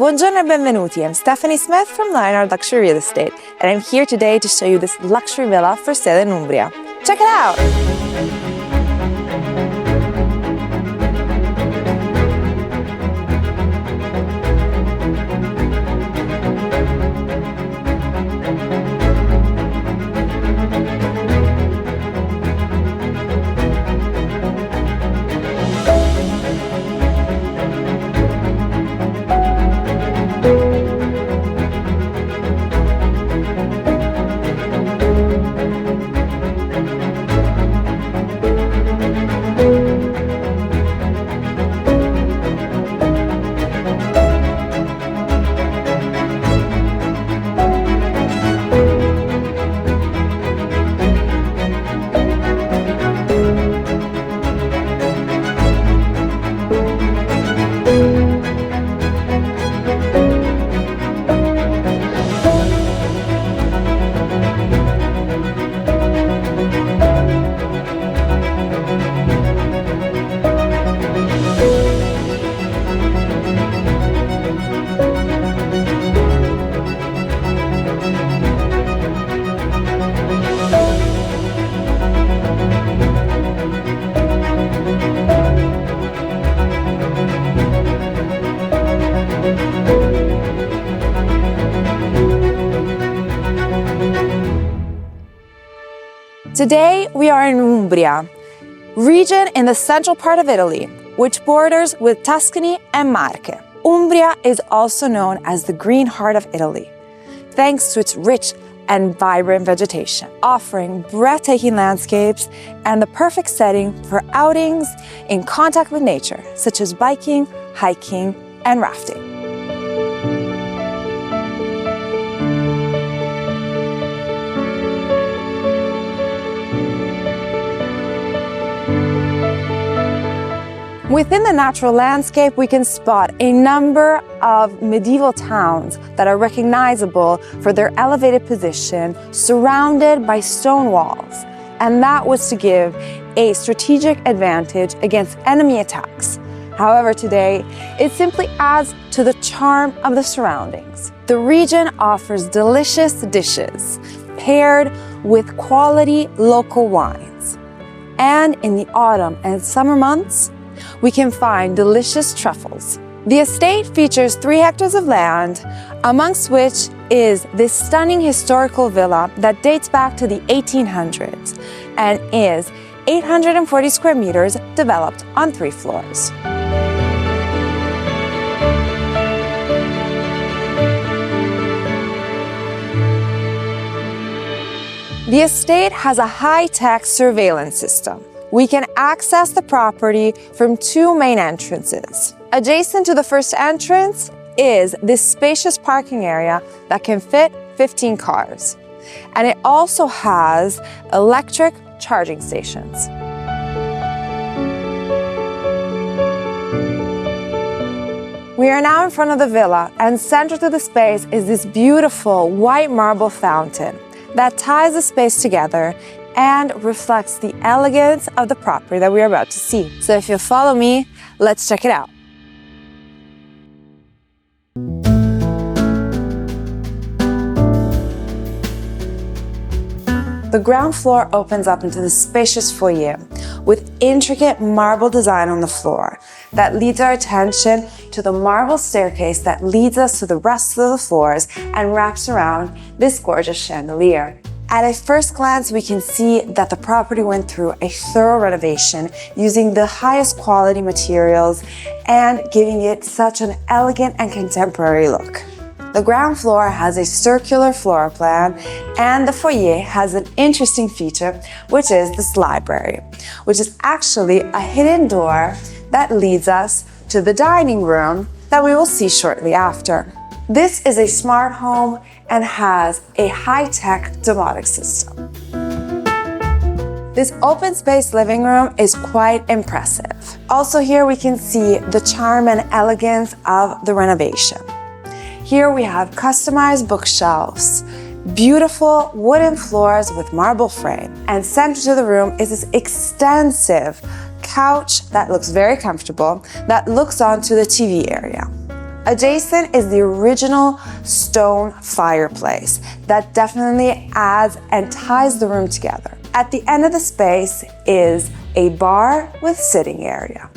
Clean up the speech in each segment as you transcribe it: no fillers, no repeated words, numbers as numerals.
Buongiorno e benvenuti. I'm Stephanie Smith from Lionard Luxury Real Estate, and I'm here today to show you this luxury villa for sale in Umbria. Check it out! Today we are in Umbria, region in the central part of Italy, which borders with Tuscany and Marche. Umbria is also known as the green heart of Italy, thanks to its rich and vibrant vegetation, offering breathtaking landscapes and the perfect setting for outings in contact with nature, such as biking, hiking, and rafting. Within the natural landscape, we can spot a number of medieval towns that are recognizable for their elevated position, surrounded by stone walls. And that was to give a strategic advantage against enemy attacks. However, today, it simply adds to the charm of the surroundings. The region offers delicious dishes paired with quality local wines. And in the autumn and summer months, we can find delicious truffles. The estate features 3 hectares of land, amongst which is this stunning historical villa that dates back to the 1800s and is 840 square meters developed on 3 floors. The estate has a high-tech surveillance system. We can access the property from 2 main entrances. Adjacent to the first entrance is this spacious parking area that can fit 15 cars. And it also has electric charging stations. We are now in front of the villa, and central to the space is this beautiful white marble fountain that ties the space together and reflects the elegance of the property that we are about to see. So if you'll follow me, let's check it out. The ground floor opens up into the spacious foyer with intricate marble design on the floor that leads our attention to the marble staircase that leads us to the rest of the floors and wraps around this gorgeous chandelier. At a first glance, we can see that the property went through a thorough renovation using the highest quality materials and giving it such an elegant and contemporary look. The ground floor has a circular floor plan, and the foyer has an interesting feature, which is this library, which is actually a hidden door that leads us to the dining room that we will see shortly after. This is a smart home and has a high-tech domotic system. This open space living room is quite impressive. Also here we can see the charm and elegance of the renovation. Here we have customized bookshelves, beautiful wooden floors with marble frame, and central to the room is this extensive couch that looks very comfortable that looks onto the TV area. Adjacent is the original stone fireplace that definitely adds and ties the room together. At the end of the space is a bar with sitting area.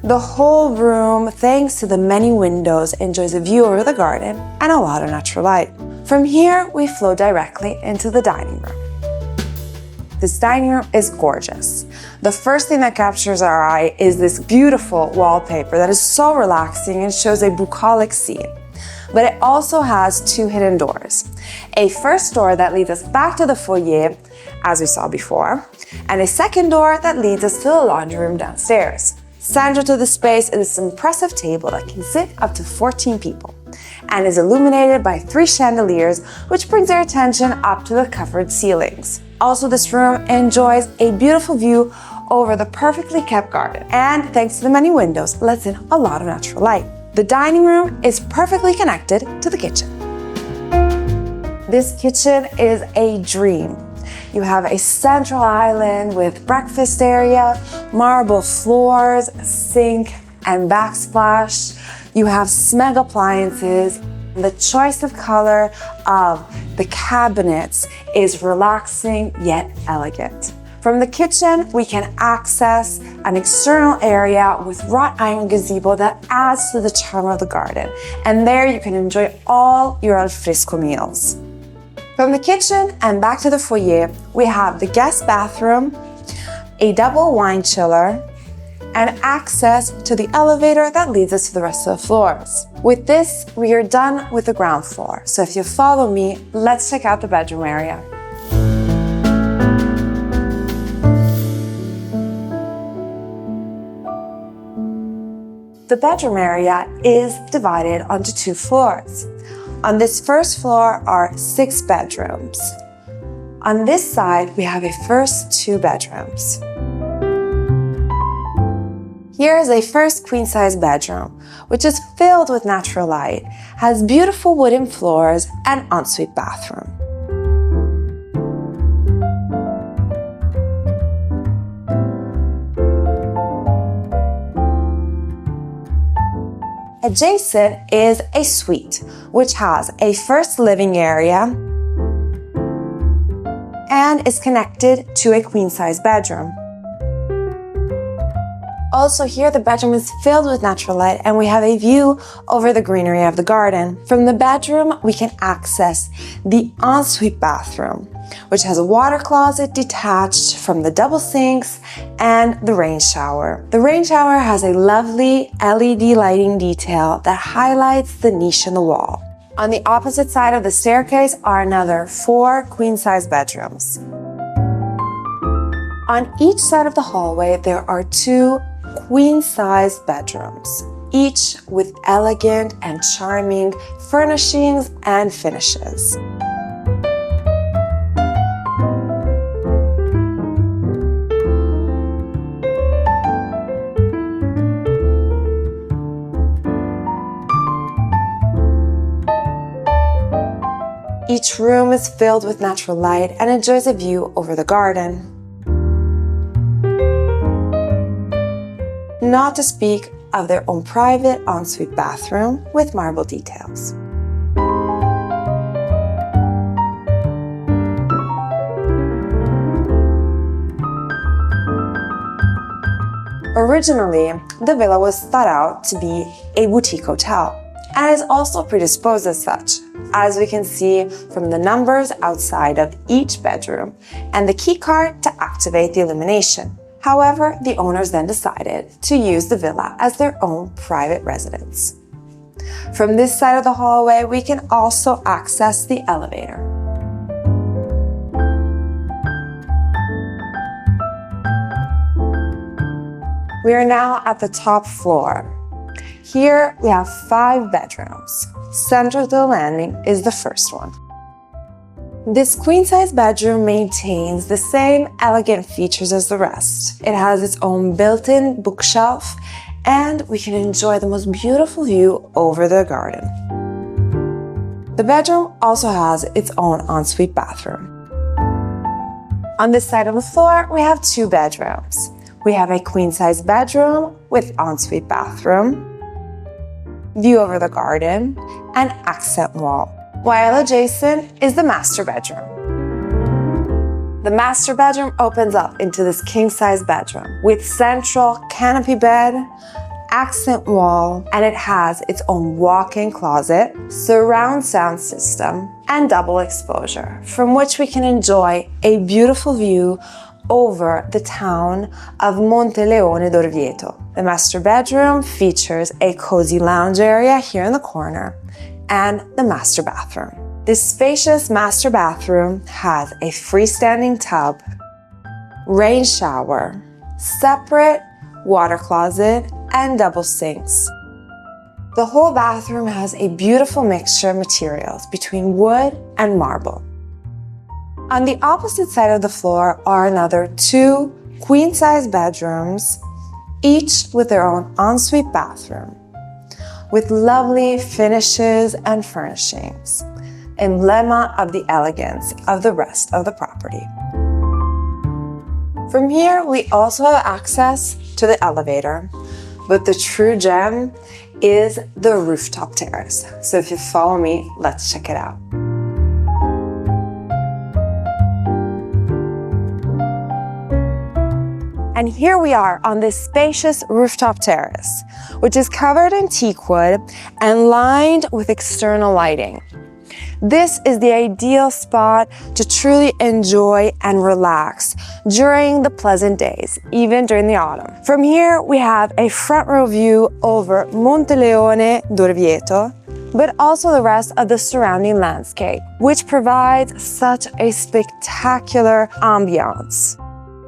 The whole room, thanks to the many windows, enjoys a view over the garden and a lot of natural light. From here, we flow directly into the dining room. This dining room is gorgeous. The first thing that captures our eye is this beautiful wallpaper that is so relaxing and shows a bucolic scene. But it also has two hidden doors. A first door that leads us back to the foyer, as we saw before, and a second door that leads us to the laundry room downstairs. Central to the space is this impressive table that can sit up to 14 people and is illuminated by 3 chandeliers, which brings our attention up to the covered ceilings. Also, this room enjoys a beautiful view over the perfectly kept garden, and thanks to the many windows, lets in a lot of natural light. The dining room is perfectly connected to the kitchen. This kitchen is a dream. You have a central island with breakfast area, marble floors, sink, and backsplash. You have Smeg appliances. The choice of color of the cabinets is relaxing yet elegant. From the kitchen, we can access an external area with wrought iron gazebo that adds to the charm of the garden. And there you can enjoy all your al fresco meals. From the kitchen and back to the foyer, we have the guest bathroom, a double wine chiller, and access to the elevator that leads us to the rest of the floors. With this, we are done with the ground floor. So if you follow me, let's check out the bedroom area. The bedroom area is divided onto 2 floors. On this first floor are 6 bedrooms. On this side, we have a first 2 bedrooms. Here is a first queen-size bedroom, which is filled with natural light, has beautiful wooden floors, and ensuite bathroom. Adjacent is a suite, which has a first living area and is connected to a queen-size bedroom. Also here, the bedroom is filled with natural light and we have a view over the greenery of the garden. From the bedroom, we can access the ensuite bathroom, which has a water closet detached from the double sinks and the rain shower. The rain shower has a lovely LED lighting detail that highlights the niche in the wall. On the opposite side of the staircase are another 4 queen-size bedrooms. On each side of the hallway, there are 2 queen-size bedrooms, each with elegant and charming furnishings and finishes. Each room is filled with natural light and enjoys a view over the garden. Not to speak of their own private ensuite bathroom with marble details. Originally, the villa was thought out to be a boutique hotel, and is also predisposed as such, as we can see from the numbers outside of each bedroom and the key card to activate the illumination. However, the owners then decided to use the villa as their own private residence. From this side of the hallway, we can also access the elevator. We are now at the top floor. Here we have 5 bedrooms. Central to the landing is the first one. This queen-size bedroom maintains the same elegant features as the rest. It has its own built-in bookshelf, and we can enjoy the most beautiful view over the garden. The bedroom also has its own ensuite bathroom. On this side of the floor, we have 2 bedrooms. We have a queen-size bedroom with ensuite bathroom. view over the garden, and accent wall, while adjacent is the master bedroom. The master bedroom opens up into this king-size bedroom with central canopy bed, accent wall, and it has its own walk-in closet, surround sound system, and double exposure, from which we can enjoy a beautiful view over the town of Monteleone d'Orvieto. The master bedroom features a cozy lounge area here in the corner and the master bathroom. This spacious master bathroom has a freestanding tub, rain shower, separate water closet, and double sinks. The whole bathroom has a beautiful mixture of materials between wood and marble. On the opposite side of the floor are another 2 queen-size bedrooms, each with their own ensuite bathroom, with lovely finishes and furnishings, emblema of the elegance of the rest of the property. From here, we also have access to the elevator, but the true gem is the rooftop terrace. So if you follow me, let's check it out. And here we are on this spacious rooftop terrace, which is covered in teak wood and lined with external lighting. This is the ideal spot to truly enjoy and relax during the pleasant days, even during the autumn. From here, we have a front row view over Monteleone d'Orvieto, but also the rest of the surrounding landscape, which provides such a spectacular ambiance.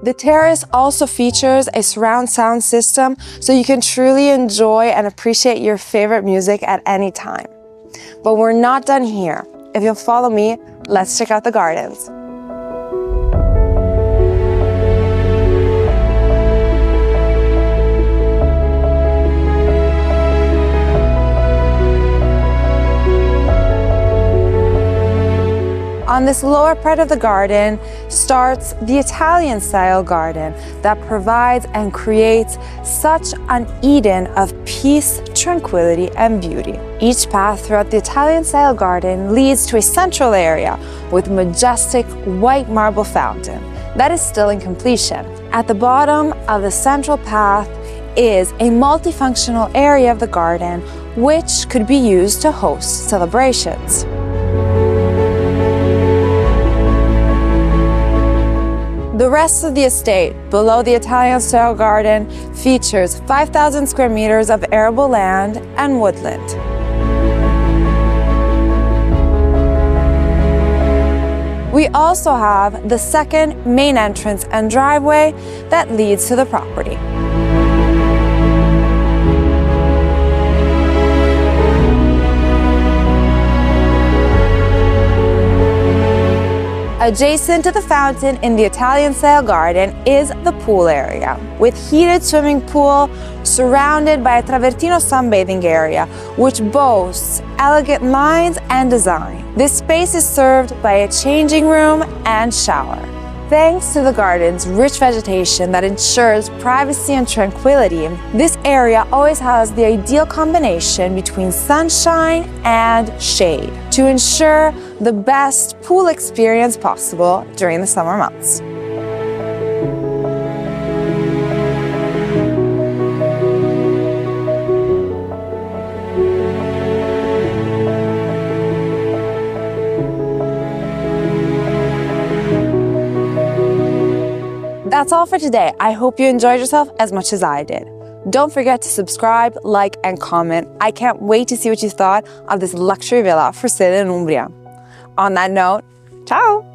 The terrace also features a surround sound system, so you can truly enjoy and appreciate your favorite music at any time. But we're not done here. If you'll follow me, let's check out the gardens. On this lower part of the garden starts the Italian-style garden that provides and creates such an Eden of peace, tranquility, and beauty. Each path throughout the Italian-style garden leads to a central area with a majestic white marble fountain that is still in completion. At the bottom of the central path is a multifunctional area of the garden which could be used to host celebrations. The rest of the estate, below the Italian-style garden, features 5,000 square meters of arable land and woodland. We also have the second main entrance and driveway that leads to the property. Adjacent to the fountain in the Italian-style garden is the pool area, with heated swimming pool surrounded by a travertino sunbathing area, which boasts elegant lines and design. This space is served by a changing room and shower. Thanks to the garden's rich vegetation that ensures privacy and tranquility, this area always has the ideal combination between sunshine and shade to ensure the best pool experience possible during the summer months. That's all for today. I hope you enjoyed yourself as much as I did. Don't forget to subscribe, like, and comment. I can't wait to see what you thought of this luxury villa for sale in Umbria. On that note, ciao!